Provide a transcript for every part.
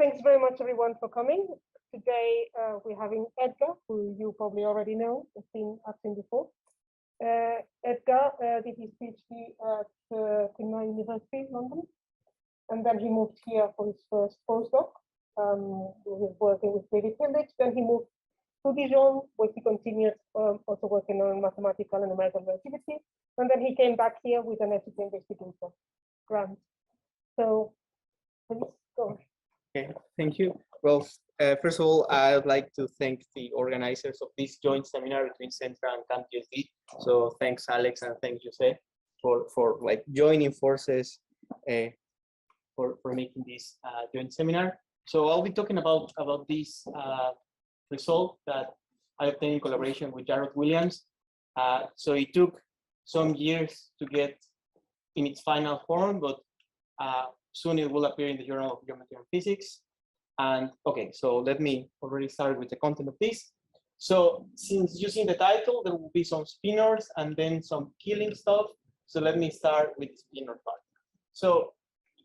thanks very much, everyone, for coming. Today, we're having Edgar, who you probably already know, has been absent before. Edgar did his PhD at Spinor University, London, and then he moved here for his first postdoc. He was working with David Friedrich. Then he moved to Dijon, where he continued also working on mathematical and numerical relativity. And then he came back here with an ethics investigator grant. So, please go. Okay, thank you. Well, first of all, I would like to thank the organizers of this joint seminar between Centra and CKSID. So thanks, Alex, and thank Jose for like joining forces for making this joint seminar. So I'll be talking about this result that I obtained in collaboration with Jared Williams. So it took some years to get in its final form, but soon it will appear in the Journal of Geometry and Physics. And okay, so let me already start with the content of this. So since using the title, there will be some spinors and then some killing stuff. So let me start with the spinor part. So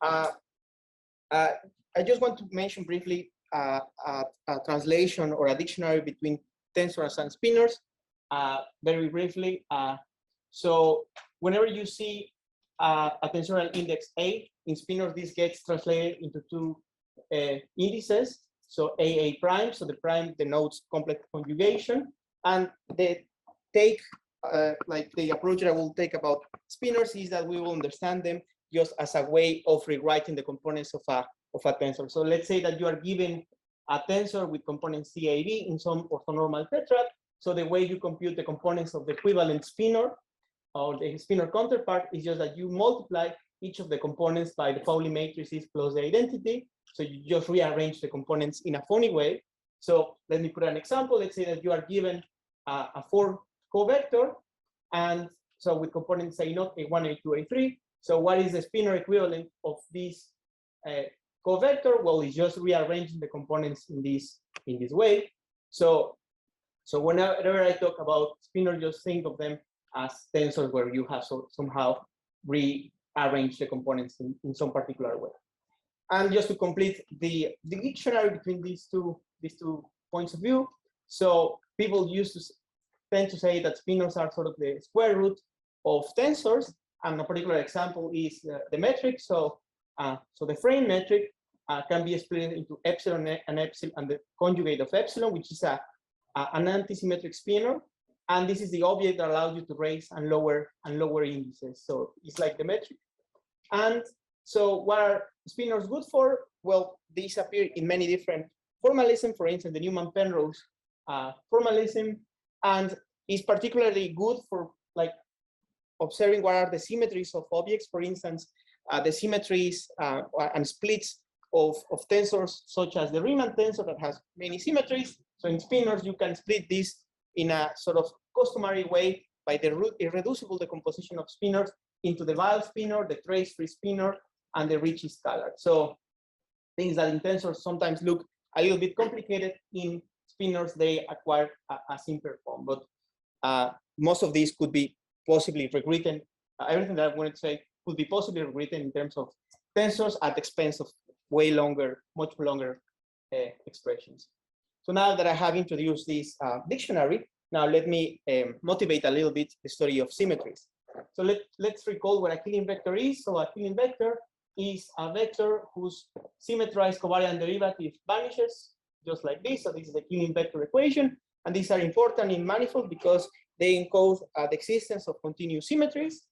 I just want to mention briefly a translation or a dictionary between tensors and spinors, very briefly. So whenever you see a tensorial index A in spinors, this gets translated into two indices. So AA prime, so the prime denotes complex conjugation, and the take like the approach that I will take about spinors is that we will understand them just as a way of rewriting the components of a tensor. So let's say that you are given a tensor with components CAB in some orthonormal tetrad. So the way you compute the components of the equivalent spinor or the spinor counterpart is just that you multiply each of the components by the Pauli matrices plus the identity. So you just rearrange the components in a funny way. So let me put an example. Let's say that you are given a 4 covector, and so with components A0, A1, A2, A3. So what is the spinor equivalent of this covector? Well, it's just rearranging the components in this way. So whenever I talk about spinor, just think of them as tensors where you have somehow rearrange the components in some particular way. And just to complete the dictionary between these two points of view, so people used to tend to say that spinors are sort of the square root of tensors, and a particular example is the metric. So the frame metric can be split into epsilon and epsilon and the conjugate of epsilon, which is an antisymmetric spinor. And this is the object that allows you to raise and lower indices. So it's like the metric. And so what are spinors good for? Well, these appear in many different formalism. For instance, the Newman-Penrose formalism, and is particularly good for like observing what are the symmetries of objects. For instance, the symmetries and splits of tensors, such as the Riemann tensor that has many symmetries. So in spinors, you can split this in a sort of customary way by the irreducible decomposition of spinors into the Weil spinor, the trace-free spinor, and the Ricci scalar. So things that in tensors sometimes look a little bit complicated, in spinors they acquire a simpler form. But most of these could be possibly rewritten. Everything that I wanted to say could be possibly rewritten in terms of tensors at the expense of way longer, much longer expressions. So now that I have introduced this dictionary, now let me motivate a little bit the study of symmetries. So let's recall what a Killing vector is. So a Killing vector is a vector whose symmetrized covariant derivative vanishes, just like this. So this is the Killing vector equation. And these are important in manifold because they encode the existence of continuous symmetries.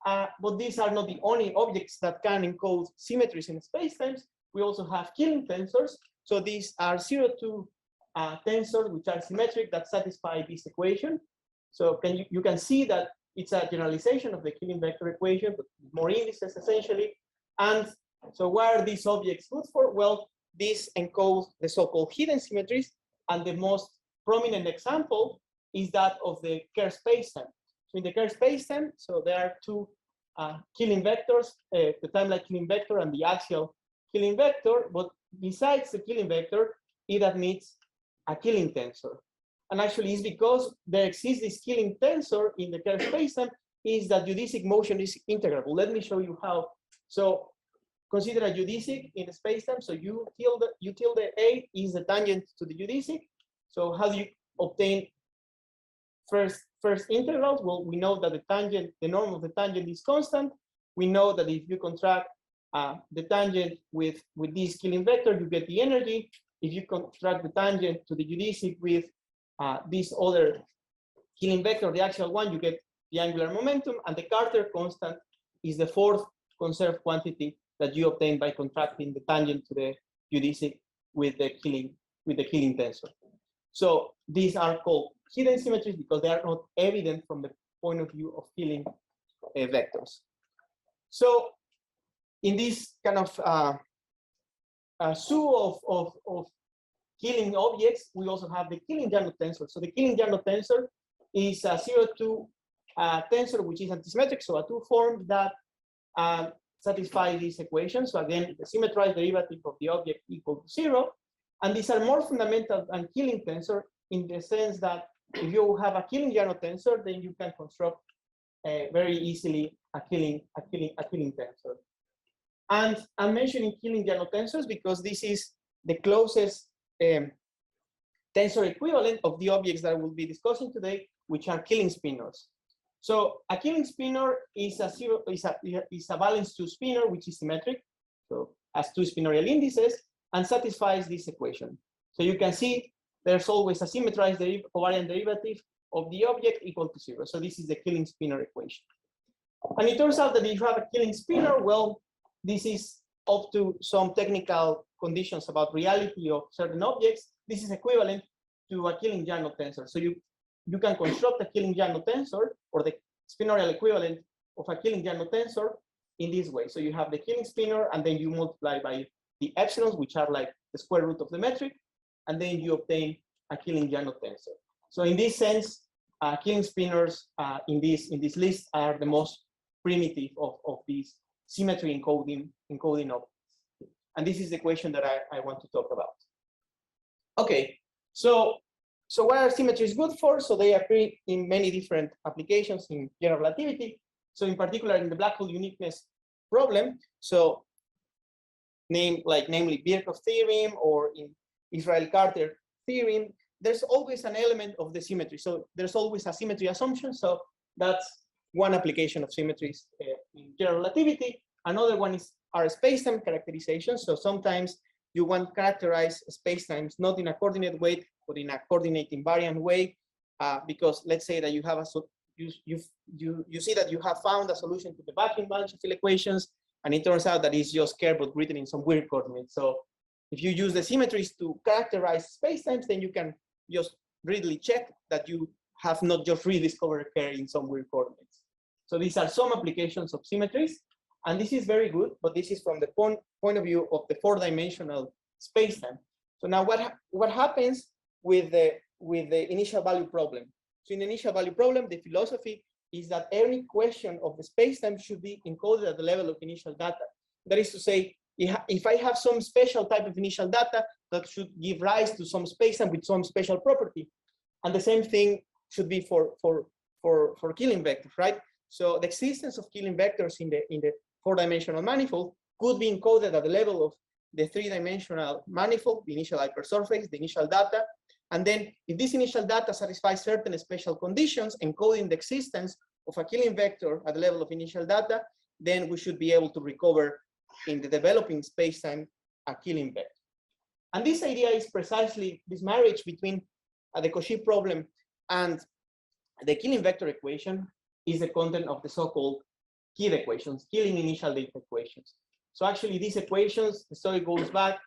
But these are not the only objects that can encode symmetries in spacetimes. We also have Killing tensors. So these are 0-2 tensors which are symmetric that satisfy this equation. So you can see that it's a generalization of the Killing vector equation, but more indices essentially. And so what are these objects good for? Well, these encode the so-called hidden symmetries, and the most prominent example is that of the Kerr spacetime. So in the Kerr spacetime, so there are two Killing vectors, the timeline Killing vector and the axial Killing vector. But besides the Killing vector, it admits a Killing tensor. And actually, it's because there exists this Killing tensor in the Kerr spacetime is that geodesic motion is integrable. Let me show you how. So consider a geodesic in the spacetime. So you tilde A is the tangent to the geodesic. So how do you obtain first integrals? Well, we know that the tangent, the norm of the tangent is constant. We know that if you contract the tangent with this killing vector, you get the energy. If you contract the tangent to the geodesic with this other killing vector, the axial one, you get the angular momentum, and the Carter constant is the fourth conserved quantity that you obtain by contracting the tangent to the geodesic with the killing tensor. So these are called hidden symmetries because they are not evident from the point of view of killing vectors. So in this kind of zoo of killing objects, we also have the killing Janot tensor. So the killing Janot tensor is a 0-2 tensor, which is antisymmetric, so a two form that satisfy this equation. So again, the symmetrized derivative of the object equal to 0. And these are more fundamental than killing tensor in the sense that if you have a killing Janot tensor, then you can construct very easily a killing tensor. And I'm mentioning killing Janot tensors because this is the closest tensor equivalent of the objects that we'll be discussing today, which are killing spinors. So a killing spinor is a valence 2 spinor, which is symmetric, so has two spinorial indices, and satisfies this equation. So you can see there's always a symmetrized covariant derivative of the object equal to 0. So this is the killing spinor equation. And it turns out that if you have a killing spinor, well, this is up to some technical conditions about reality of certain objects. This is equivalent to a killing Janot tensor. So you can construct a killing Janot tensor, or the spinorial equivalent of a killing Janot tensor, in this way. So you have the killing spinor, and then you multiply by the epsilons, which are like the square root of the metric, and then you obtain a killing Janot tensor. So in this sense, killing spinors in this list are the most primitive of these symmetry encoding objects. And this is the question that I want to talk about. Okay, so what are symmetries good for? So they appear in many different applications in general relativity. So in particular in the black hole uniqueness problem, so namely Birkhoff theorem or in Israel-Carter theorem, there's always an element of the symmetry. So there's always a symmetry assumption. So that's one application of symmetries in general relativity. Another one are spacetime characterizations. So sometimes you want to characterize spacetimes not in a coordinate way, but in a coordinate invariant way, because let's say that you have you see that you have found a solution to the vacuum balance field equations, and it turns out that it's just curved but written in some weird coordinates. So if you use the symmetries to characterize spacetimes, then you can just readily check that you have not just rediscovered curve in some weird coordinates. So these are some applications of symmetries, and this is very good, but this is from the point of view of the four-dimensional spacetime. So now what happens with the initial value problem? So in the initial value problem, the philosophy is that every question of the spacetime should be encoded at the level of initial data. That is to say, if I have some special type of initial data that should give rise to some spacetime with some special property, and the same thing should be for killing vectors, right? So the existence of killing vectors in the four-dimensional manifold could be encoded at the level of the three-dimensional manifold, the initial hypersurface, the initial data. And then if this initial data satisfies certain special conditions, encoding the existence of a killing vector at the level of initial data, then we should be able to recover in the developing spacetime a killing vector. And this idea is precisely this marriage between the Cauchy problem and the killing vector equation is the content of the so-called KID equations, killing initial data equations. So actually these equations, the story goes back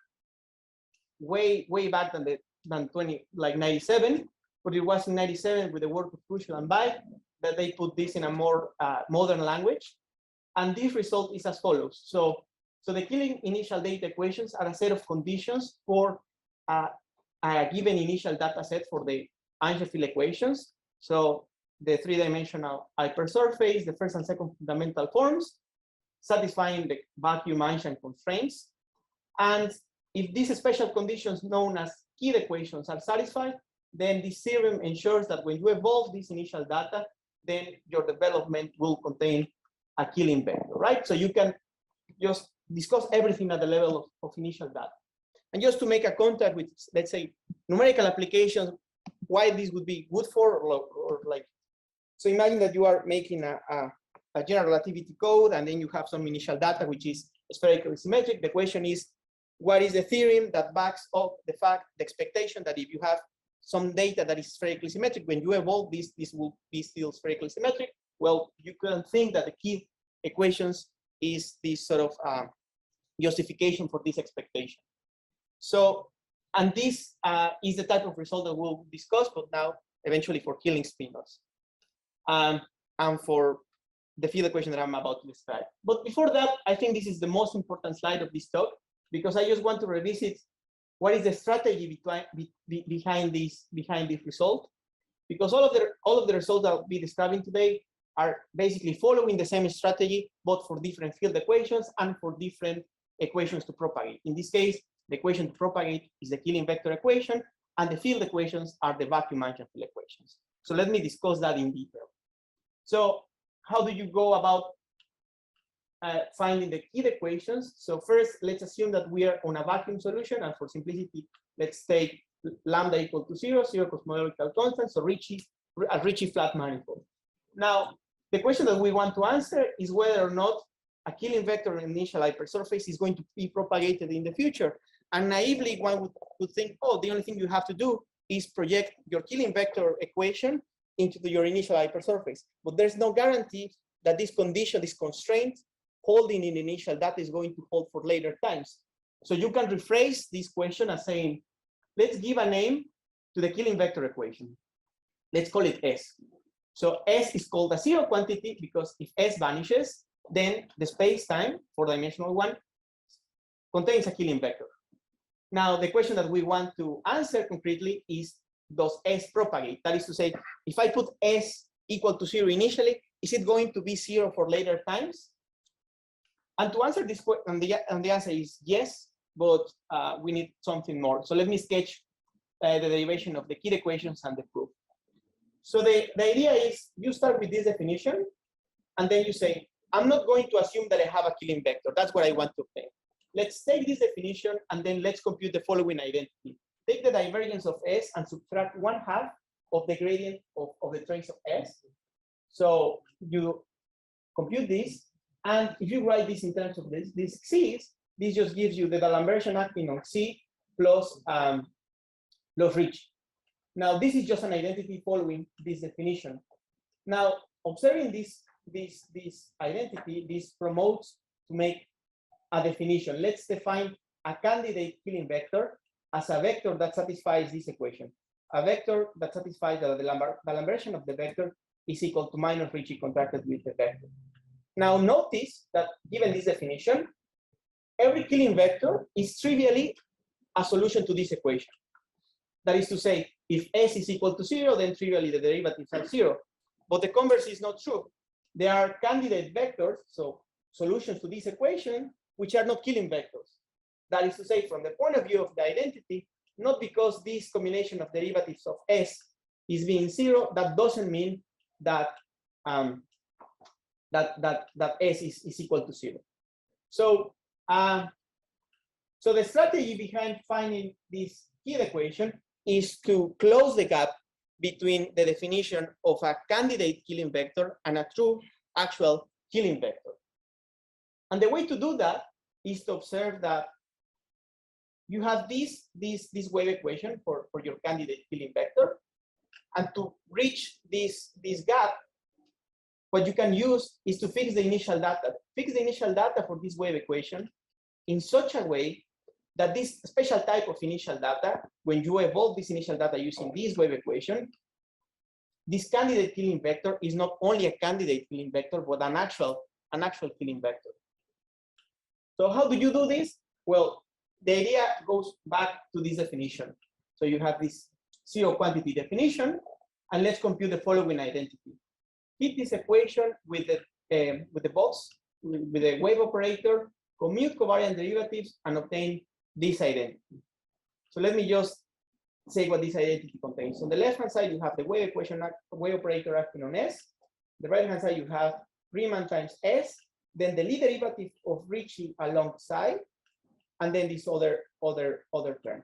way back than 97, but it was in 97 with the work of Crucial and Bai that they put this in a more modern language. And this result is as follows. So the killing initial data equations are a set of conditions for a given initial data set for the Einstein field equations. So the three-dimensional hypersurface, the first and second fundamental forms, satisfying the vacuum Einstein constraints. And if these special conditions known as KID equations are satisfied, then this theorem ensures that when you evolve this initial data, then your development will contain a killing vector, right? So you can just discuss everything at the level of initial data. And just to make a contact with, let's say, numerical applications, why this would be good for, or like, so imagine that you are making a general relativity code, and then you have some initial data, which is spherically symmetric. The question is, what is the theorem that backs up the expectation that if you have some data that is spherically symmetric, when you evolve this will be still spherically symmetric? Well, you can think that the key equations is this sort of justification for this expectation. So, and this is the type of result that we'll discuss, but now eventually for Killing spinors, and for the field equation that I'm about to describe. But before that, I think this is the most important slide of this talk, because I just want to revisit what is the strategy behind this result, because all of the results that I'll be describing today are basically following the same strategy, but for different field equations and for different equations to propagate. In this case, the equation to propagate is the Killing vector equation, and the field equations are the vacuum Einstein field equations. So let me discuss that in detail. So how do you go about finding the key equations? So first, let's assume that we are on a vacuum solution, and for simplicity, let's take lambda equal to 0, 0 cosmological constant, so a Ricci flat manifold. Now, the question that we want to answer is whether or not a Killing vector initial hypersurface is going to be propagated in the future. And naively, one would think, oh, the only thing you have to do is project your Killing vector equation into your initial hypersurface. But there's no guarantee that this condition, this constraint, holding in initial data is going to hold for later times. So you can rephrase this question as saying, let's give a name to the Killing vector equation. Let's call it S. So S is called a zero quantity because if S vanishes, then the space-time, four-dimensional one, contains a Killing vector. Now, the question that we want to answer concretely is, does S propagate? That is to say, if I put S equal to 0 initially, is it going to be 0 for later times? And to answer this question, and the answer is yes, but we need something more. So let me sketch the derivation of the key equations and the proof. So the idea is you start with this definition, and then you say, I'm not going to assume that I have a Killing vector. That's what I want to obtain. Let's take this definition, and then let's compute the following identity. Take the divergence of S and subtract 1/2 of the gradient of the trace of S. So you compute this, and if you write this in terms of this C's, this just gives you the D'Alembertian acting on C plus Ricci. Now, this is just an identity following this definition. Now, observing this identity, this promotes to make a definition. Let's define a candidate Killing vector as a vector that satisfies this equation. A vector that satisfies the D'Alembertian of the vector is equal to minus Ricci contracted with the vector. Now, notice that given this definition, every Killing vector is trivially a solution to this equation. That is to say, if S is equal to 0, then trivially the derivatives are 0. But the converse is not true. There are candidate vectors, so solutions to this equation, which are not Killing vectors. That is to say, from the point of view of the identity, not because this combination of derivatives of S is being 0, that doesn't mean that that S is equal to 0. So, so the strategy behind finding this key equation is to close the gap between the definition of a candidate Killing vector and a true actual Killing vector. And the way to do that is to observe that you have this wave equation for your candidate Killing vector, and to reach this gap, what you can use is to fix the initial data. Fix the initial data for this wave equation in such a way that this special type of initial data, when you evolve this initial data using this wave equation, this candidate Killing vector is not only a candidate Killing vector, but an actual Killing vector. So how do you do this? Well, the idea goes back to this definition. So you have this zero quantity definition, and let's compute the following identity. Fit this equation with the box, with the wave operator, commute covariant derivatives, and obtain this identity. So let me just say what this identity contains. On the left-hand side, you have the wave equation, wave operator acting on S. The right-hand side, you have Riemann times S then the Lie derivative of Ricci alongside, and then this other term.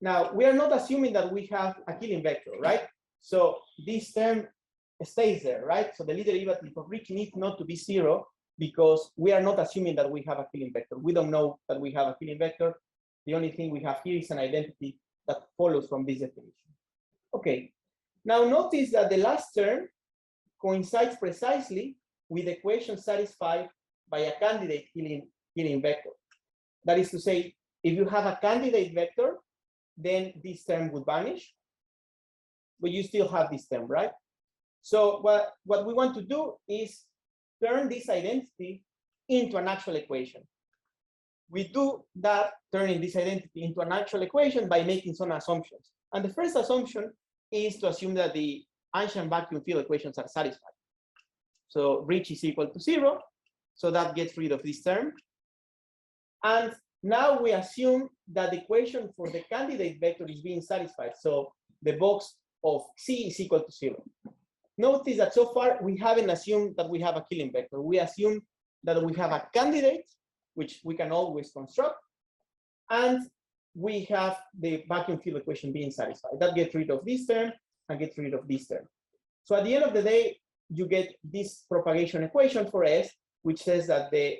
Now, we are not assuming that we have a Killing vector, right? So this term stays there, right? So the Lie derivative of Ricci needs not to be 0 because we are not assuming that we have a Killing vector. We don't know that we have a Killing vector. The only thing we have here is an identity that follows from this definition. Okay, now notice that the last term coincides precisely with the equation satisfied by a candidate Killing vector. That is to say, if you have a candidate vector, then this term would vanish, but you still have this term, right? So what we want to do is turn this identity into an actual equation. We do that, turning this identity into an actual equation by making some assumptions. And the first assumption is to assume that the Einstein vacuum field equations are satisfied. So Ricci is equal to 0, so that gets rid of this term. And now we assume that the equation for the candidate vector is being satisfied. So the box of C is equal to 0. Notice that so far we haven't assumed that we have a Killing vector. We assume that we have a candidate, which we can always construct, and we have the vacuum field equation being satisfied. That gets rid of this term and gets rid of this term. So at the end of the day, you get this propagation equation for S, which says that the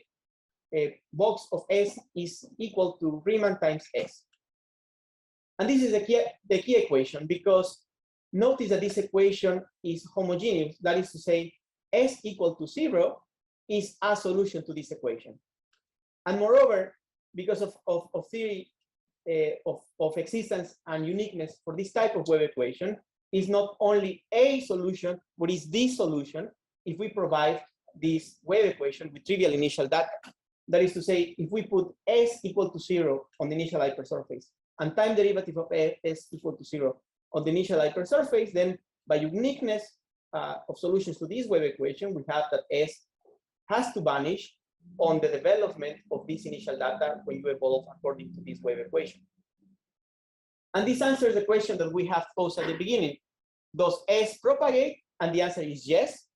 box of S is equal to Riemann times S. And this is the key equation, because notice that this equation is homogeneous. That is to say, S equal to 0 is a solution to this equation. And moreover, because of theory of existence and uniqueness for this type of wave equation, is not only a solution, but is the solution if we provide this wave equation with trivial initial data. That is to say, if we put S equal to 0 on the initial hypersurface and time derivative of S equal to 0 on the initial hypersurface, then by uniqueness of solutions to this wave equation, we have that S has to vanish on the development of this initial data when you evolve according to this wave equation. And this answers the question that we have posed at the beginning. Does S propagate? And the answer is yes.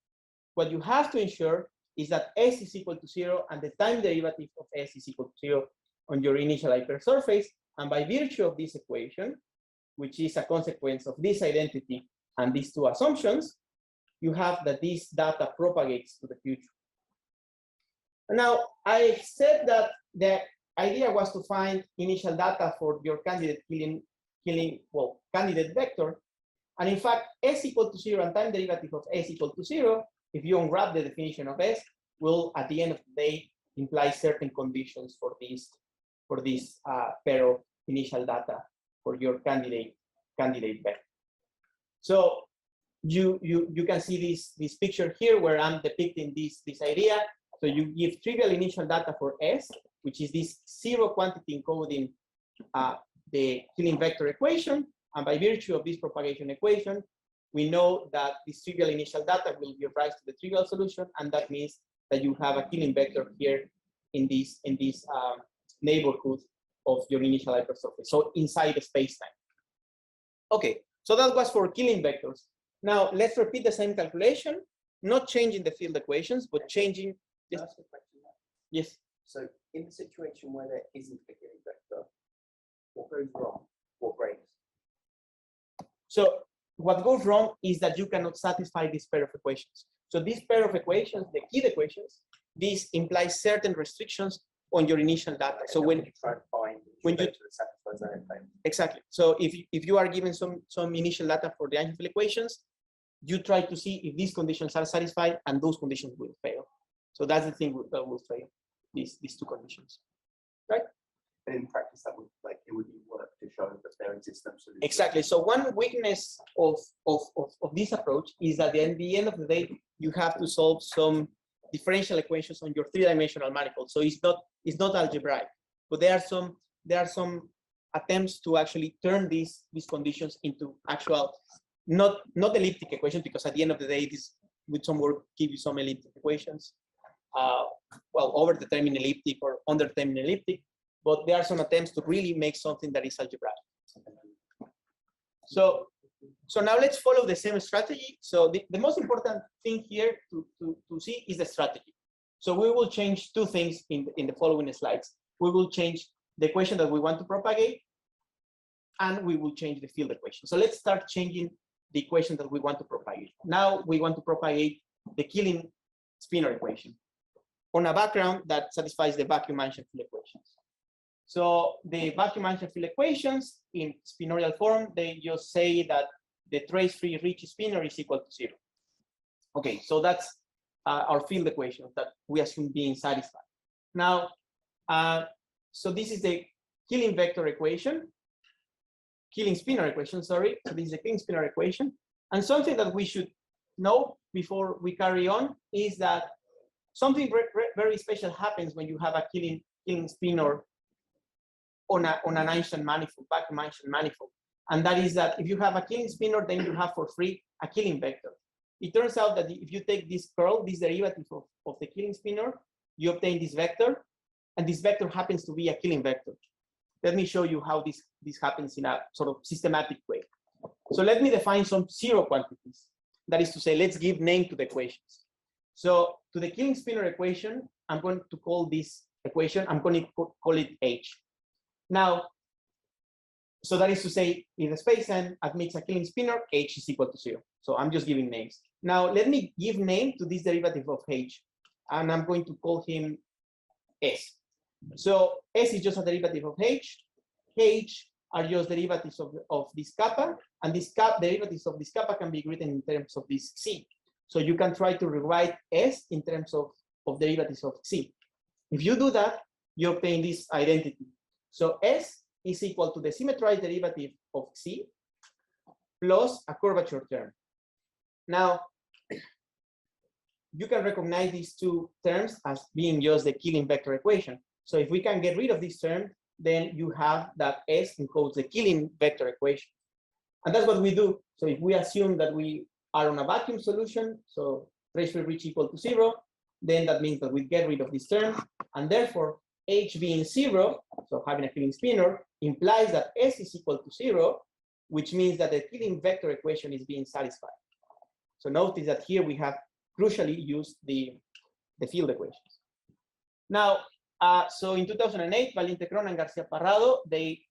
What you have to ensure is that S is equal to 0 and the time derivative of S is equal to 0 on your initial hypersurface. And by virtue of this equation, which is a consequence of this identity and these two assumptions, you have that this data propagates to the future. Now, I said that the idea was to find initial data for your candidate candidate vector. And in fact, S equal to 0 and time derivative of S equal to 0, if you unwrap the definition of S, will at the end of the day imply certain conditions for this pair of initial data for your candidate vector. So you can see this picture here where I'm depicting this idea. So you give trivial initial data for S, which is this 0 quantity encoding the Killing vector equation. And by virtue of this propagation equation, we know that this trivial initial data will give rise to the trivial solution. And that means that you have a Killing vector here in this neighborhood of your initial hypersurface. So inside the space-time. Okay, so that was for Killing vectors. Now let's repeat the same calculation, not changing the field equations, but changing. Yes. Yes. So in the situation where there isn't a Killing vector, what goes wrong? What breaks? So what goes wrong is that you cannot satisfy this pair of equations. So this pair of equations, the key equations, this implies certain restrictions on your initial data. So when you try to find satisfies that endpoint. Exactly. So if you are given some initial data for the Einstein equations, you try to see if these conditions are satisfied, and those conditions will fail. So that's the thing that will fail, these two conditions, right? And in practice, that would it would be work to show that there exists no solution. Exactly. So one weakness of this approach is that at the end of the day, you have to solve some differential equations on your three-dimensional manifold. So it's not algebraic, but there are some attempts to actually turn these conditions into actual not elliptic equations, because at the end of the day, this with some work give you some elliptic equations. Well, overdetermined elliptic or underdetermined elliptic, but there are some attempts to really make something that is algebraic. So now let's follow the same strategy. So the most important thing here to see is the strategy. So we will change two things in the following slides. We will change the equation that we want to propagate, and we will change the field equation. So let's start changing the equation that we want to propagate. Now we want to propagate the Killing Spinor equation on a background that satisfies the vacuum Einstein field equations. So the vacuum Einstein field equations in Spinorial form, they just say that the trace-free Ricci spinor is equal to 0. Okay, so that's our field equation that we assume being satisfied. Now, so this is the Killing vector equation, Killing Spinor equation, sorry. So this is the Killing Spinor equation. And something that we should know before we carry on is that something very special happens when you have a Killing Spinor on an Einstein manifold, vacuum Einstein manifold. And that is that if you have a Killing Spinor, then you have for free a Killing vector. It turns out that if you take this curl, this derivative of the Killing Spinor, you obtain this vector, and this vector happens to be a Killing vector. Let me show you how this happens in a sort of systematic way. So let me define some zero quantities. That is to say, let's give name to the equations. So to the Killing Spinor equation, I'm going to call this equation, I'm going to call it H. Now, so that is to say, if the space-time admits a Killing Spinor, H is equal to 0. So I'm just giving names. Now, let me give name to this derivative of H, and I'm going to call him S. So S is just a derivative of H. H are just derivatives of this kappa, and this derivatives of this kappa can be written in terms of this C. So you can try to rewrite S in terms of derivatives of C. If you do that, you obtain this identity. So S is equal to the symmetrized derivative of C plus a curvature term. Now, you can recognize these two terms as being just the Killing vector equation. So if we can get rid of this term, then you have that S encodes the Killing vector equation. And that's what we do. So if we assume that we are on a vacuum solution, so trace-free Ricci equal to 0, then that means that we get rid of this term, and therefore H being 0, so having a Killing Spinor, implies that S is equal to 0, which means that the Killing vector equation is being satisfied. So notice that here we have crucially used the field equations. Now, so in 2008, Valiente-Cron and Garcia-Parrado, they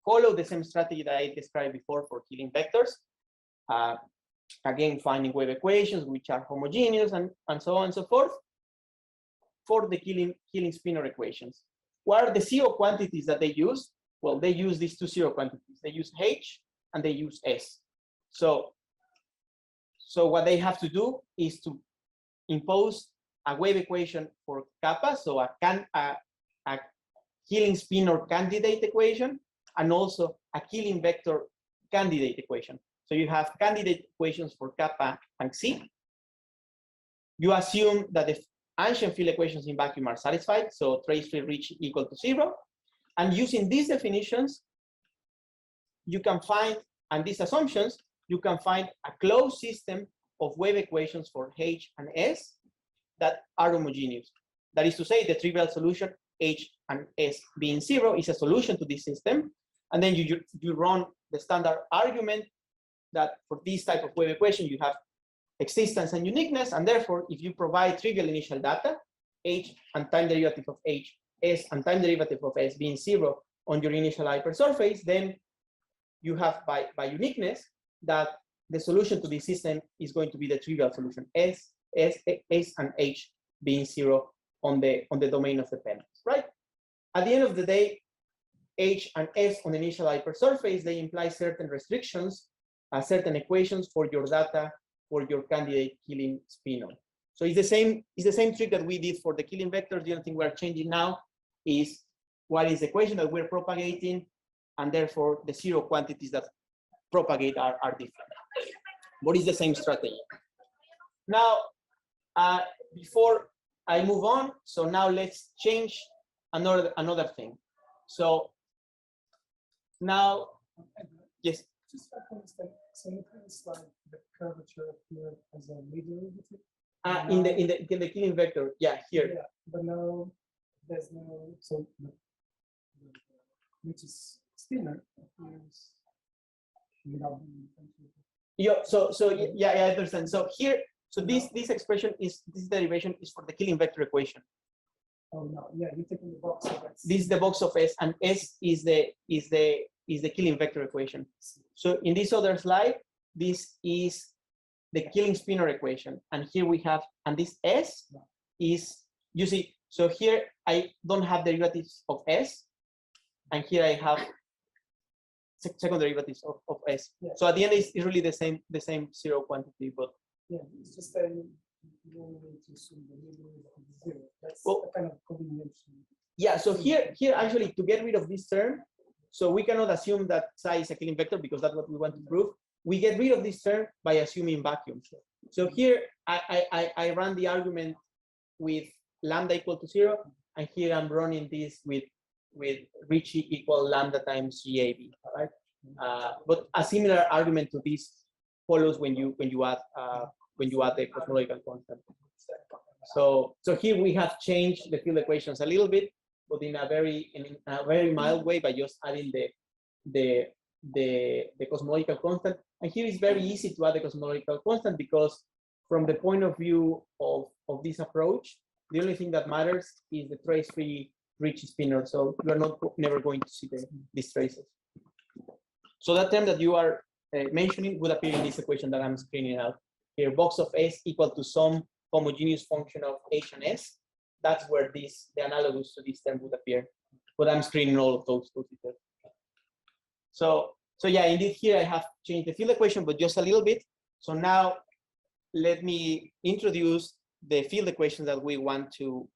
followed the same strategy that I described before for Killing vectors. Again, finding wave equations which are homogeneous and so on and so forth for the Killing Spinor equations. What are the zero quantities that they use? Well, they use these two zero quantities. They use H and they use S. So what they have to do is to impose a wave equation for kappa, so a Killing Spinor candidate equation, and also a Killing vector candidate equation. So you have candidate equations for kappa and C. You assume that the Einstein field equations in vacuum are satisfied, so trace-free Ricci equal to 0. And using these definitions, you can find, and these assumptions, you can find a closed system of wave equations for H and S that are homogeneous. That is to say, the trivial solution, H and S being 0, is a solution to this system. And then you run the standard argument that for this type of wave equation, you have existence and uniqueness. And therefore, if you provide trivial initial data, H and time derivative of H, S and time derivative of S being 0 on your initial hypersurface, then you have by uniqueness that the solution to this system is going to be the trivial solution, S and H being 0 on the domain of dependence, right? At the end of the day, H and S on the initial hypersurface, they imply certain restrictions, certain equations for your data for your candidate Killing Spinor. So it's the same trick that we did for the Killing vectors. The only thing we're changing now is what is the equation that we're propagating, and therefore the zero quantities that propagate are different. But it's the same strategy. Now, before I move on, so now let's change another thing. So now, yes. Just like to understand, so in the previous slide, the curvature appeared as a lead derivative. In the Killing vector, yeah, here. Yeah, but now there's no, so which is spinor appears without the Yeah, so yeah, I understand. So here So this expression is, this derivation is for the Killing vector equation. Oh no, yeah, you're taking the box of S. This is the box of S, and S is the Killing vector equation. So in this other slide, this is the Killing Spinor equation, and here we have, and this S is, you see, so here I don't have derivatives of S, and here I have second derivatives of S. Yeah. So at the end, it's really the same zero quantity, but Yeah, it's just that you don't need to assume the middle of the zero. That's Well, a kind of combination. yeah. So here actually, to get rid of this term, so we cannot assume that psi is a Killing vector because that's what we want to prove. We get rid of this term by assuming vacuum. So here I run the argument with lambda equal to 0, and here I'm running this with Ricci equal lambda times GAB. All right. But a similar argument to this follows when you add the cosmological constant. So here we have changed the field equations a little bit, but in a very mild way by just adding the cosmological constant. And here it's very easy to add the cosmological constant because from the point of view of this approach, the only thing that matters is the trace-free Ricci spinor. So you're never going to see these traces. So that term that you are mentioning would appear in this equation that I'm screening out here. Box of S equal to some homogeneous function of H and S. That's where the analogous to this term would appear. But I'm screening all of those details. So yeah, indeed here I have changed the field equation, but just a little bit. So now let me introduce the field equation that we want to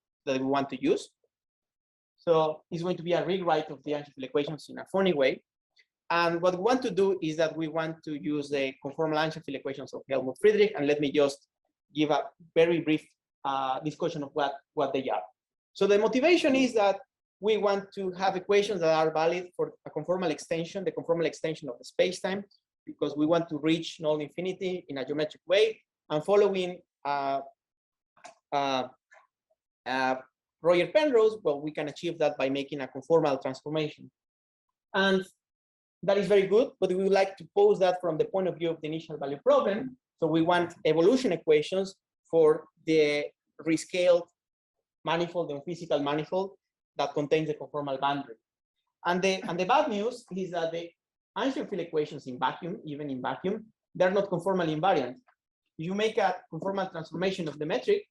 use. So it's going to be a rewrite of the Einstein field equations in a funny way. And what we want to do is that we want to use the conformal Einstein field equations of Helmut Friedrich, and let me just give a very brief discussion of what they are. So the motivation is that we want to have equations that are valid for a conformal extension, the conformal extension of the spacetime, because we want to reach null infinity in a geometric way, and following Roger Penrose, well, we can achieve that by making a conformal transformation. And that is very good, but we would like to pose that from the point of view of the initial value problem. So we want evolution equations for the rescaled manifold, the physical manifold that contains the conformal boundary. And the bad news is that the Einstein field equations in vacuum, even in vacuum, they're not conformally invariant. You make a conformal transformation of the metric,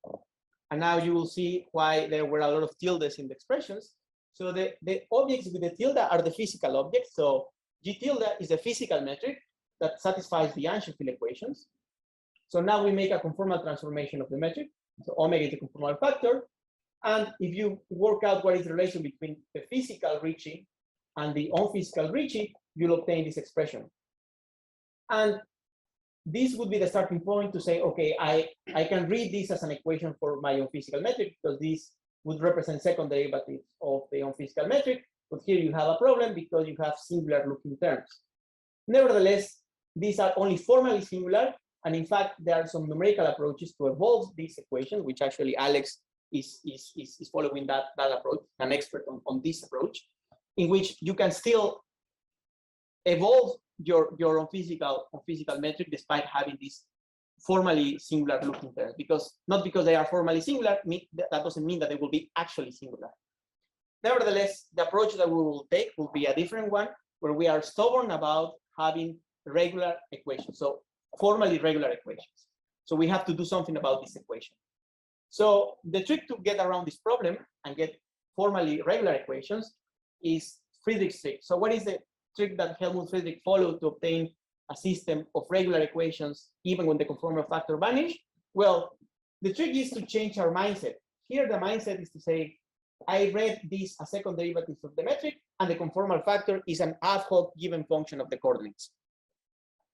and now you will see why there were a lot of tildes in the expressions. So the objects with the tilde are the physical objects. So G tilde is a physical metric that satisfies the Einstein field equations. So now we make a conformal transformation of the metric. So omega is a conformal factor. And if you work out what is the relation between the physical Ricci and the unphysical Ricci, you'll obtain this expression. And this would be the starting point to say, okay, I can read this as an equation for my unphysical metric, because this would represent second derivatives of the unphysical metric. But here you have a problem because you have singular looking terms. Nevertheless, these are only formally singular. And in fact, there are some numerical approaches to evolve this equation, which actually Alex is following that approach, an expert on this approach, in which you can still evolve your unphysical metric despite having these formally singular looking terms, not because they are formally singular, that doesn't mean that they will be actually singular. Nevertheless, the approach that we will take will be a different one, where we are stubborn about having regular equations, so formally regular equations. So we have to do something about this equation. So the trick to get around this problem and get formally regular equations is Friedrich's trick. So what is the trick that Helmut Friedrich followed to obtain a system of regular equations even when the conformal factor vanished? Well, the trick is to change our mindset. Here the mindset is to say, I read this as second derivatives of the metric, and the conformal factor is an ad hoc given function of the coordinates.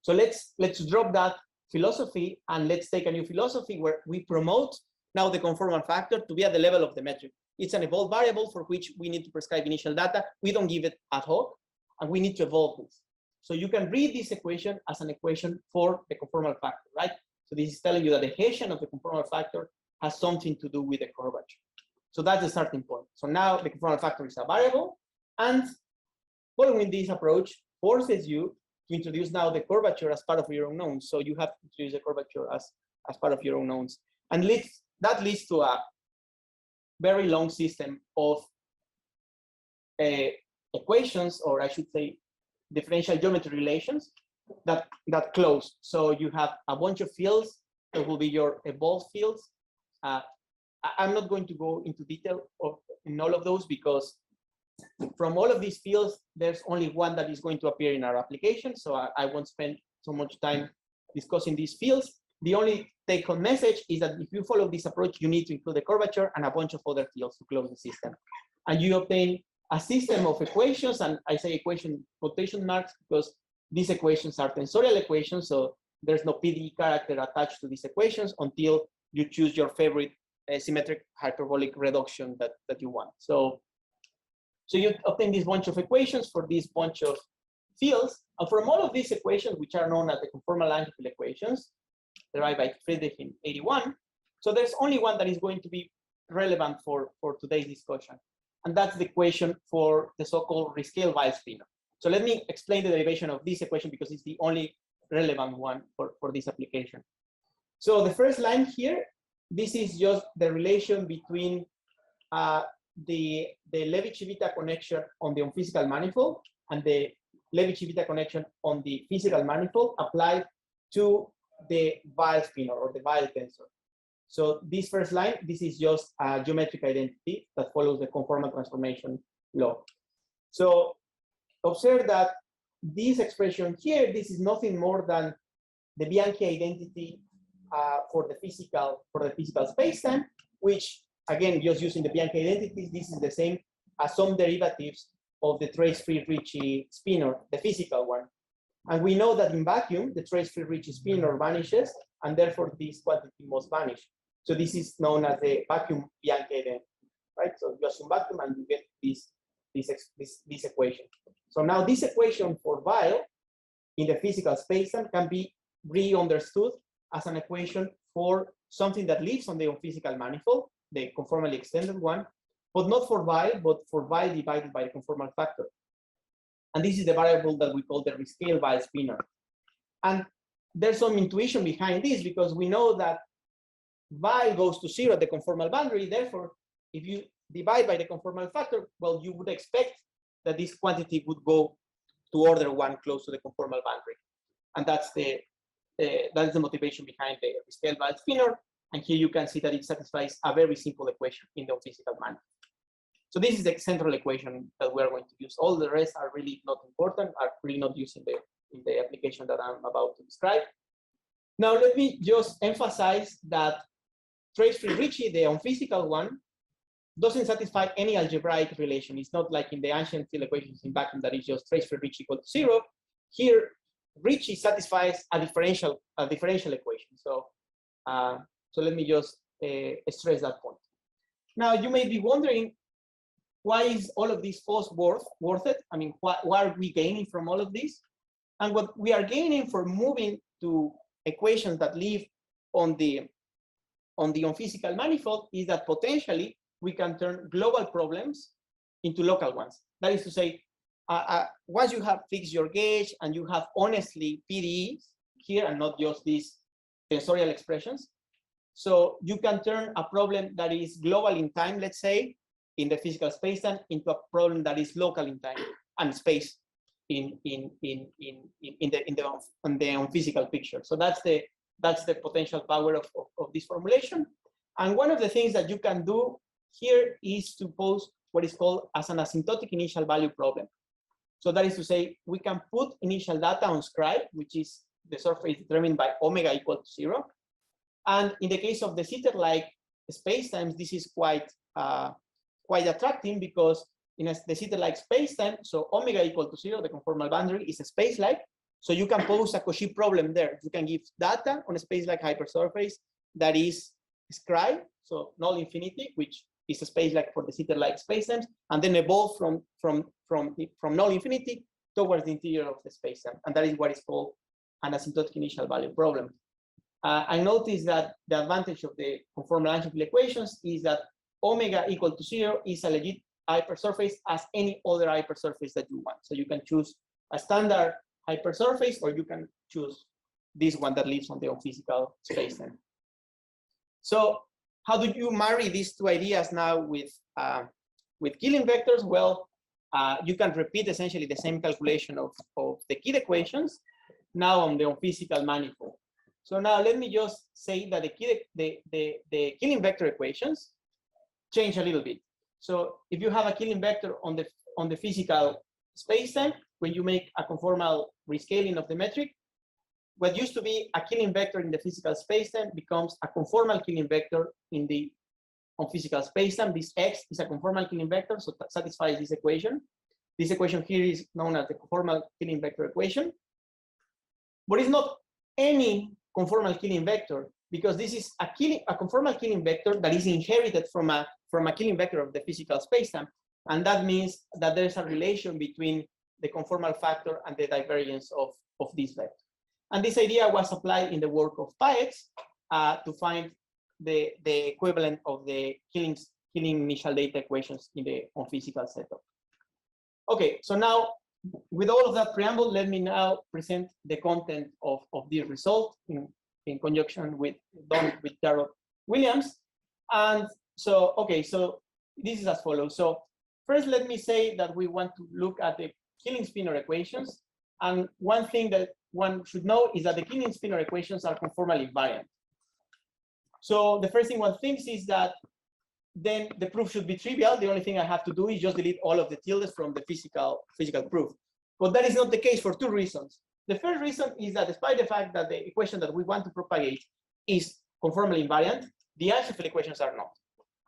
So let's drop that philosophy and let's take a new philosophy where we promote now the conformal factor to be at the level of the metric. It's an evolved variable for which we need to prescribe initial data. We don't give it ad hoc, and we need to evolve this. So you can read this equation as an equation for the conformal factor, right? So this is telling you that the Hessian of the conformal factor has something to do with the curvature. So that's the starting point. So now the conformal factor is a variable, and following this approach forces you to introduce now the curvature as part of your unknown. So you have to introduce the curvature as as part of your unknowns. And that leads to a very long system of equations, or I should say differential geometry relations that close. So you have a bunch of fields that will be your evolved fields. I'm not going to go into detail in all of those, because from all of these fields, there's only one that is going to appear in our application. So I won't spend so much time discussing these fields. The only take-home message is that if you follow this approach, you need to include the curvature and a bunch of other fields to close the system. And you obtain a system of equations, and I say equation quotation marks because these equations are tensorial equations, so there's no PDE character attached to these equations until you choose your favorite symmetric hyperbolic reduction that you want. So you obtain this bunch of equations for this bunch of fields, and from all of these equations, which are known as the conformal algebra equations, derived by Friedrich in '81, so there's only one that is going to be relevant for today's discussion, and that's the equation for the so-called rescale Weil spinor. So let me explain the derivation of this equation because it's the only relevant one for this application. So the first line here, this is just the relation between the Levi-Civita connection on the unphysical manifold and the Levi-Civita connection on the physical manifold applied to the Weil spinor or the Weil tensor. So this first line, this is just a geometric identity that follows the conformal transformation law. So observe that this expression here, this is nothing more than the Bianchi identity for the physical spacetime, which again, just using the Bianchi identities, this is the same as some derivatives of the trace-free Ricci spinor, the physical one. And we know that in vacuum, the trace-free Ricci spinor vanishes, and therefore this quantity must vanish. So this is known as the vacuum Bianchi identity, right? So you assume vacuum and you get this equation. So now this equation for Weil in the physical spacetime can be re-understood as an equation for something that lives on the unphysical manifold, the conformally extended one, but not for Weil, but for Weil divided by the conformal factor. And this is the variable that we call the rescale Weil spinor. And there's some intuition behind this because we know that Weil goes to 0 at the conformal boundary. Therefore, if you divide by the conformal factor, well, you would expect that this quantity would go to order 1 close to the conformal boundary. And that's the motivation behind the rescale Weil spinor. And here you can see that it satisfies a very simple equation in the physical manifold. So this is the central equation that we are going to use. All the rest are really not important, are really not used in the application that I'm about to describe. Now, let me just emphasize that trace-free Ricci, the unphysical one, doesn't satisfy any algebraic relation. It's not like in the ancient field equations in vacuum that is just trace-free Ricci equal to 0. Here, Ricci satisfies a differential equation. So let me just stress that point. Now, you may be wondering, why is all of this force worth it? I mean, what are we gaining from all of this? And what we are gaining for moving to equations that live on the unphysical manifold is that potentially we can turn global problems into local ones. That is to say, once you have fixed your gauge and you have honestly PDEs here and not just these tensorial expressions, so you can turn a problem that is global in time, let's say, in the physical spacetime, into a problem that is local in time and space in the unphysical picture. So that's the potential power of this formulation. And one of the things that you can do here is to pose what is called as an asymptotic initial value problem. So that is to say, we can put initial data on scribe, which is the surface determined by omega equal to 0. And in the case of the Sitter-like spacetimes, this is quite attractive because in the Sitter-like spacetime, so omega equal to 0, the conformal boundary is a space-like. So you can pose a Cauchy problem there. You can give data on a space-like hypersurface that is scribe, so null infinity, which is a space-like for the Sitter-like spacetimes, and then evolve from null infinity towards the interior of the spacetime. And that is what is called an asymptotic initial value problem. I noticed that the advantage of the conformal algebra equations is that omega equal to 0 is a legit hypersurface as any other hypersurface that you want. So you can choose a standard hypersurface, or you can choose this one that lives on the unphysical spacetime. So how do you marry these two ideas now with Killing vectors? Well, you can repeat essentially the same calculation of the KID equations now on the physical manifold. So now let me just say that the Killing vector equations change a little bit. So if you have a Killing vector on the physical spacetime, when you make a conformal rescaling of the metric, what used to be a Killing vector in the physical spacetime becomes a conformal Killing vector on physical spacetime. This X is a conformal Killing vector, so that satisfies this equation. This equation here is known as the conformal Killing vector equation. But it's not any conformal Killing vector, because this is a conformal Killing vector that is inherited from a Killing vector of the physical spacetime. And that means that there's a relation between the conformal factor and the divergence of this vector. And this idea was applied in the work of Paetz to find the equivalent of the Killing initial data equations on physical setup. Okay, so now with all of that preamble, let me now present the content of this result in conjunction with Jarrod Williams. And so, okay, so this is as follows. So first, let me say that we want to look at the Killing Spinor equations. And one thing that one should know is that the Killing Spinor equations are conformally invariant. So the first thing one thinks is that then the proof should be trivial. The only thing I have to do is just delete all of the tildes from the physical proof. But that is not the case for two reasons. The first reason is that despite the fact that the equation that we want to propagate is conformally invariant, the answer to the equations are not.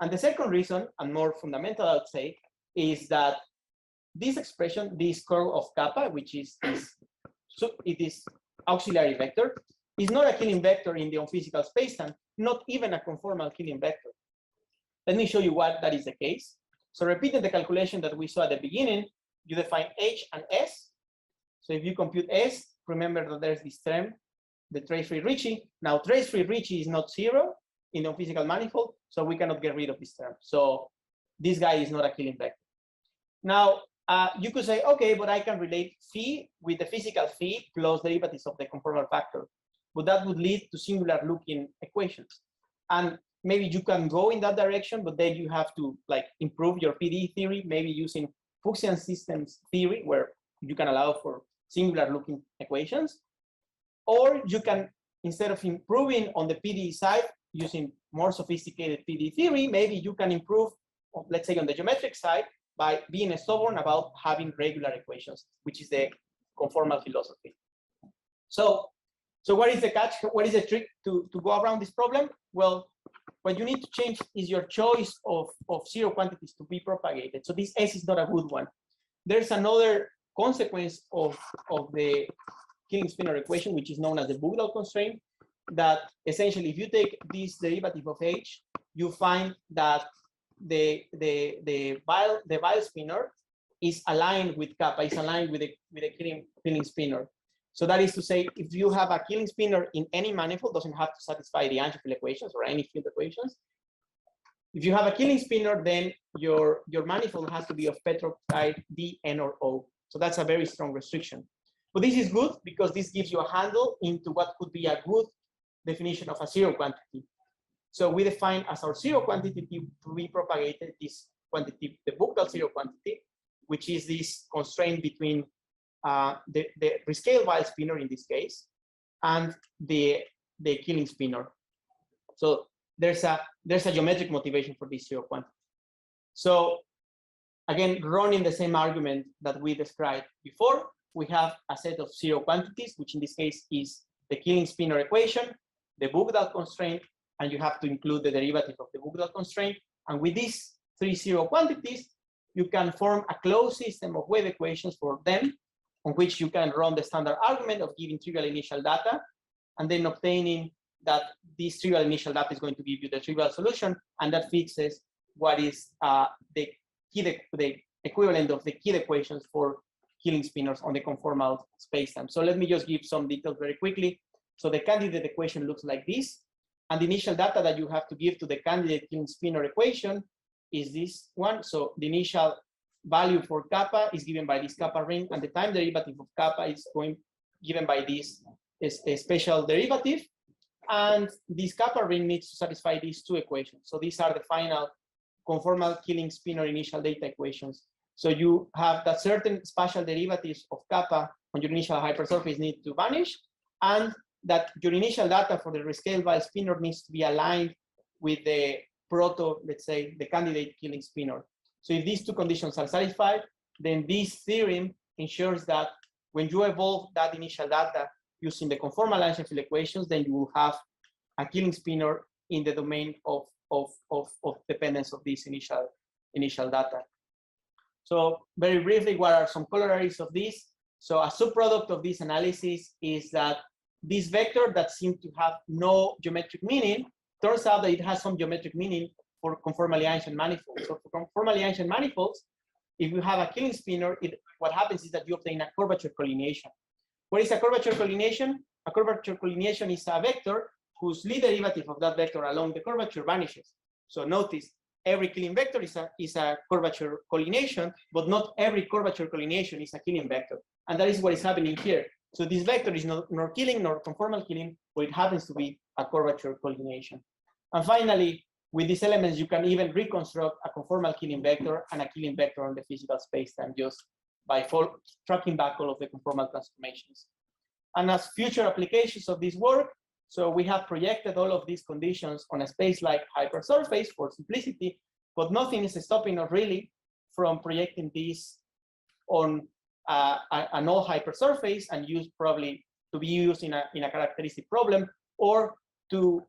And the second reason, and more fundamental, I would say, is that this expression, this curl of kappa, which is auxiliary vector, is not a Killing vector in the unphysical spacetime, not even a conformal Killing vector. Let me show you why that is the case. So repeating the calculation that we saw at the beginning, you define H and S. So if you compute S, remember that there's this term, the trace-free Ricci. Now trace-free Ricci is not zero in the physical manifold, so we cannot get rid of this term. So this guy is not a Killing vector. Now, you could say, okay, but I can relate phi with the physical phi plus derivatives of the conformal factor. But that would lead to singular looking equations. And maybe you can go in that direction, but then you have to improve your PDE theory, maybe using Fuchsian systems theory, where you can allow for singular looking equations. Or you can, instead of improving on the PDE side, using more sophisticated PDE theory, maybe you can improve, let's say, on the geometric side by being stubborn about having regular equations, which is the conformal philosophy. So what is the catch? What is the trick to go around this problem? Well, what you need to change is your choice of zero quantities to be propagated. So this S is not a good one. There's another consequence of the Killing Spinor equation, which is known as the Bugdal constraint, that essentially if you take this derivative of H, you find that the Weyl spinor is aligned with kappa, is aligned with the Killing spinor. So that is to say, if you have a Killing spinor in any manifold, doesn't have to satisfy the Angerfield equations or any field equations. If you have a Killing spinor, then your manifold has to be of Petrov type D, N, or O. So that's a very strong restriction. But this is good because this gives you a handle into what could be a good definition of a zero quantity. So we define as our zero quantity to be propagated this quantity, the Bugdal zero quantity, which is this constraint between the rescale Weyl spinor in this case and the Killing spinor. So there's a geometric motivation for this zero quantity. So again, running the same argument that we described before, we have a set of zero quantities, which in this case is the Killing spinor equation, the Bugdal constraint, and you have to include the derivative of the Bugdal constraint. And with these three zero quantities, you can form a closed system of wave equations for them, on which you can run the standard argument of giving trivial initial data, and then obtaining that this trivial initial data is going to give you the trivial solution, and that fixes what is the equivalent of the KID equations for Killing spinors on the conformal spacetime. So let me just give some details very quickly. So the candidate equation looks like this, and the initial data that you have to give to the candidate Killing spinor equation is this one. So the initial value for kappa is given by this kappa ring, and the time derivative of kappa is given by this is a special derivative. And this kappa ring needs to satisfy these two equations. So these are the final conformal killing spinor initial data equations. So you have that certain spatial derivatives of kappa on your initial hypersurface need to vanish, and that your initial data for the rescalable spinor needs to be aligned with the proto, let's say, the candidate killing spinor. So if these two conditions are satisfied, then this theorem ensures that when you evolve that initial data using the conformal Einstein field equations, then you will have a killing spinor in the domain of dependence of this initial data. So very briefly, what are some corollaries of this? So a subproduct of this analysis is that this vector that seemed to have no geometric meaning, turns out that it has some geometric meaning for conformally Einstein manifolds. So for conformally Einstein manifolds, if you have a killing spinor, what happens is that you obtain a curvature collineation. What is a curvature collineation? A curvature collineation is a vector whose Lie derivative of that vector along the curvature vanishes. So notice, every killing vector is a curvature collineation, but not every curvature collineation is a killing vector. And that is what is happening here. So this vector is nor killing nor conformal killing, but it happens to be a curvature collineation. And finally, with these elements, you can even reconstruct a conformal killing vector and a killing vector on the physical spacetime just by tracking back all of the conformal transformations. And as future applications of this work, so we have projected all of these conditions on a space-like hypersurface for simplicity, but nothing is stopping us really from projecting this on a null hypersurface and probably to be used in a characteristic problem, or to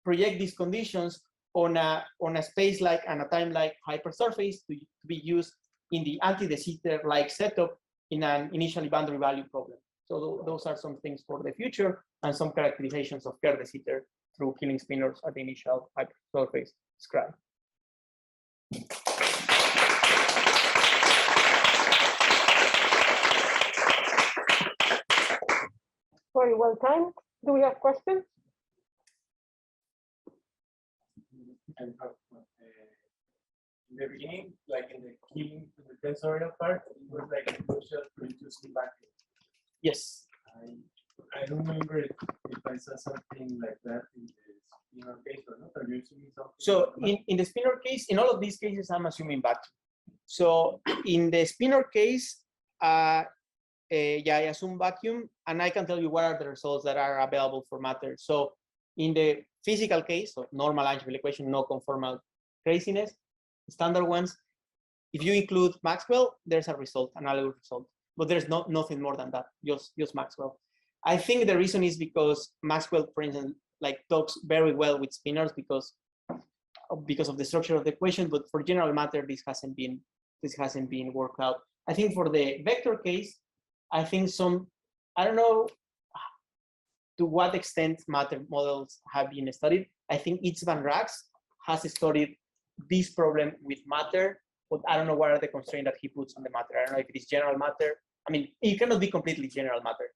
project these conditions on a space-like and a time-like hypersurface to be used in the anti-de Sitter-like setup in an initially boundary value problem. So those are some things for the future and some characterizations of Kerr de Sitter through killing spinors at the initial hypersurface described. Very well timed. Do we have questions? In the beginning, like in the killing, the tensorial part, it was like crucial to reduce the vacuum. Yes. I don't remember if I saw something like that in the Spinor case or not. Are you assuming something? So in the Spinor case, in all of these cases, I'm assuming vacuum. So in the Spinor case, yeah, I assume vacuum, and I can tell you what are the results that are available for matter. So in the physical case, so normal Einstein equation, no conformal craziness, standard ones, if you include Maxwell, there's a result, analogous result, but there's nothing more than that, just Maxwell. I think the reason is because Maxwell, for instance, like talks very well with spinors because of the structure of the equation, but for general matter, this hasn't been worked out. I think for the vector case, I think I don't know to what extent matter models have been studied. I think Itz van Rax has studied this problem with matter, but I don't know what are the constraints that he puts on the matter. I don't know if it is general matter. I mean, it cannot be completely general matter.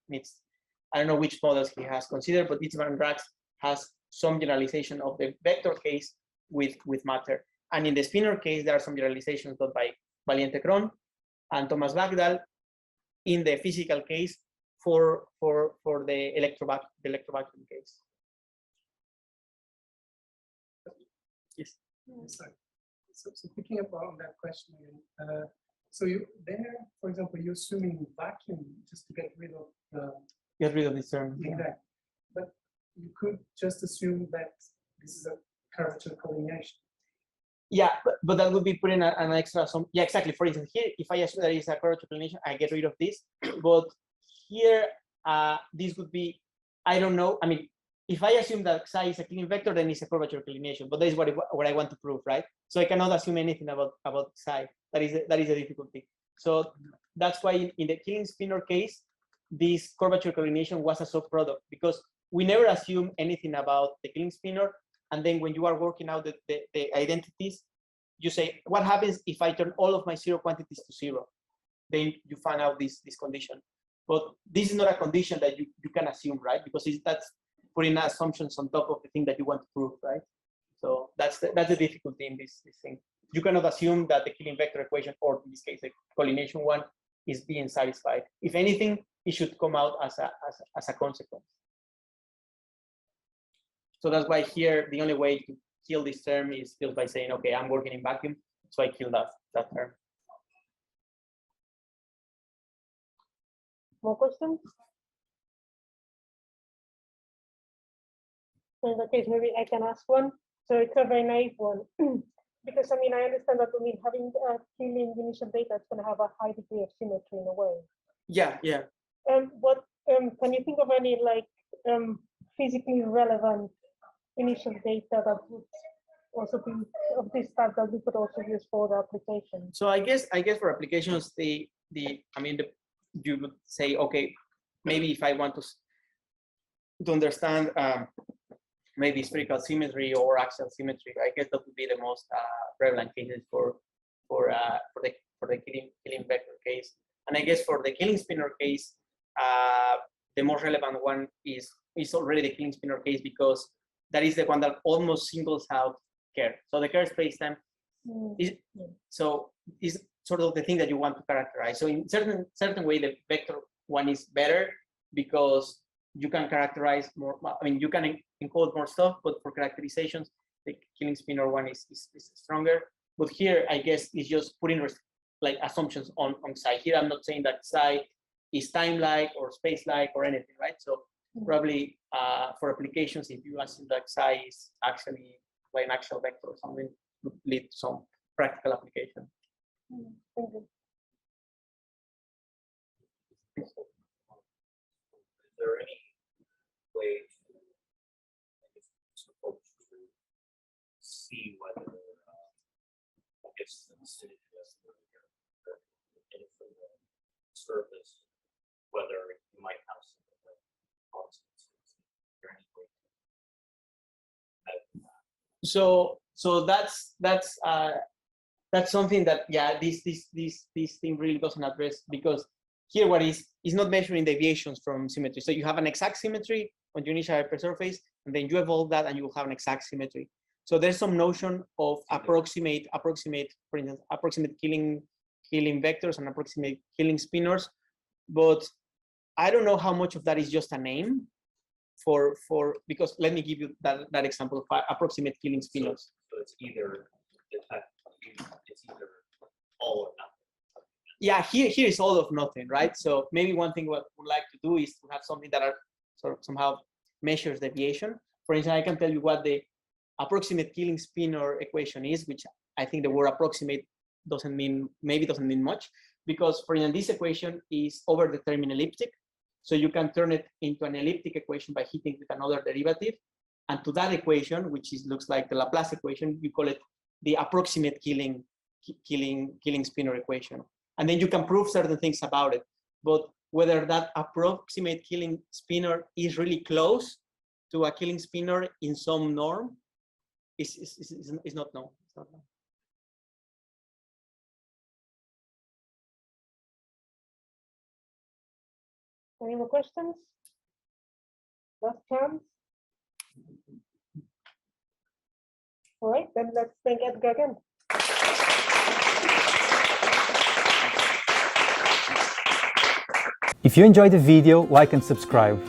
I don't know which models he has considered, but Itz van Rax has some generalization of the vector case with matter. And in the spinor case, there are some generalizations done by Valiente-Cron and Thomas Bagdal in the physical case for the electrovacuum case. Yes. Sorry. So picking up on that question, so you there, for example, you're assuming vacuum just to get rid of this term. Exactly. But you could just assume that this is a curvature collineation. Yeah, but that would be putting an extra some. Yeah, exactly. For instance, here, if I assume that it's a curvature collineation, I get rid of this. But here, this would be, I don't know. I mean, if I assume that psi is a killing vector, then it's a curvature collineation. But that is what I want to prove, right? So I cannot assume anything about psi. That is a difficulty. So that's why in the killing spinor case, this curvature collineation was a subproduct because we never assume anything about the killing spinor. And then when you are working out the identities, you say, what happens if I turn all of my zero quantities to zero? Then you find out this condition. But this is not a condition that you can assume, right? Because that's putting assumptions on top of the thing that you want to prove, right? So that's the difficulty in this thing. You cannot assume that the killing vector equation, or in this case, the collineation one, is being satisfied. If anything, it should come out as a consequence. So that's why here the only way to kill this term is just by saying, okay, I'm working in vacuum, so I kill that term. More questions? So in that case, maybe I can ask one. So it's a very naive one. Because I mean, I understand that having killing initial data, it's going to have a high degree of symmetry in a way. Yeah. What can you think of any like physically relevant initial data that would also be of this type that we could also use for the application? So I guess for applications, you would say, okay, maybe if I want to understand maybe spherical symmetry or axial symmetry, I guess that would be the most prevalent cases for the killing vector case. And I guess for the killing spinor case, the most relevant one is already the killing spinor case, because that is the one that almost singles out Kerr. So the Kerr spacetime is sort of the thing that you want to characterize. So in certain way, the vector one is better because you can characterize more. I mean, you can encode more stuff, but for characterizations, the killing spinor one is stronger. But here, I guess, it's just putting like assumptions on psi. Here, I'm not saying that psi is time-like or space-like or anything, right? So probably for applications, if you assume that psi is actually like an axial vector or something, would lead to some practical application. Thank you. Is there any way to approach to see whether it's the surface, whether you might have some consequences? So that's something that this thing really doesn't address, because here what is not measuring deviations from symmetry. So you have an exact symmetry on your initial hypersurface, and then you evolve that and you will have an exact symmetry. So there's some notion of approximate, for instance, approximate killing vectors and approximate killing spinors, but I don't know how much of that is just a name because let me give you that example of approximate killing spinors. So it's either all or nothing. Yeah, here is all of nothing, right? So maybe one thing what we'd like to do is to have something that are sort of somehow measures deviation. For instance, I can tell you what the approximate killing spinor equation is, which I think the word approximate doesn't mean much, because for instance, this equation is overdetermined elliptic. So you can turn it into an elliptic equation by hitting with another derivative. And to that equation, which looks like the Laplace equation, you call it the approximate killing spinor equation. And then you can prove certain things about it. But whether that approximate killing spinor is really close to a killing spinor in some norm is not known. It's not known. Any more questions? Last chance. All right, then let's thank Edgar again. If you enjoyed the video, like and subscribe.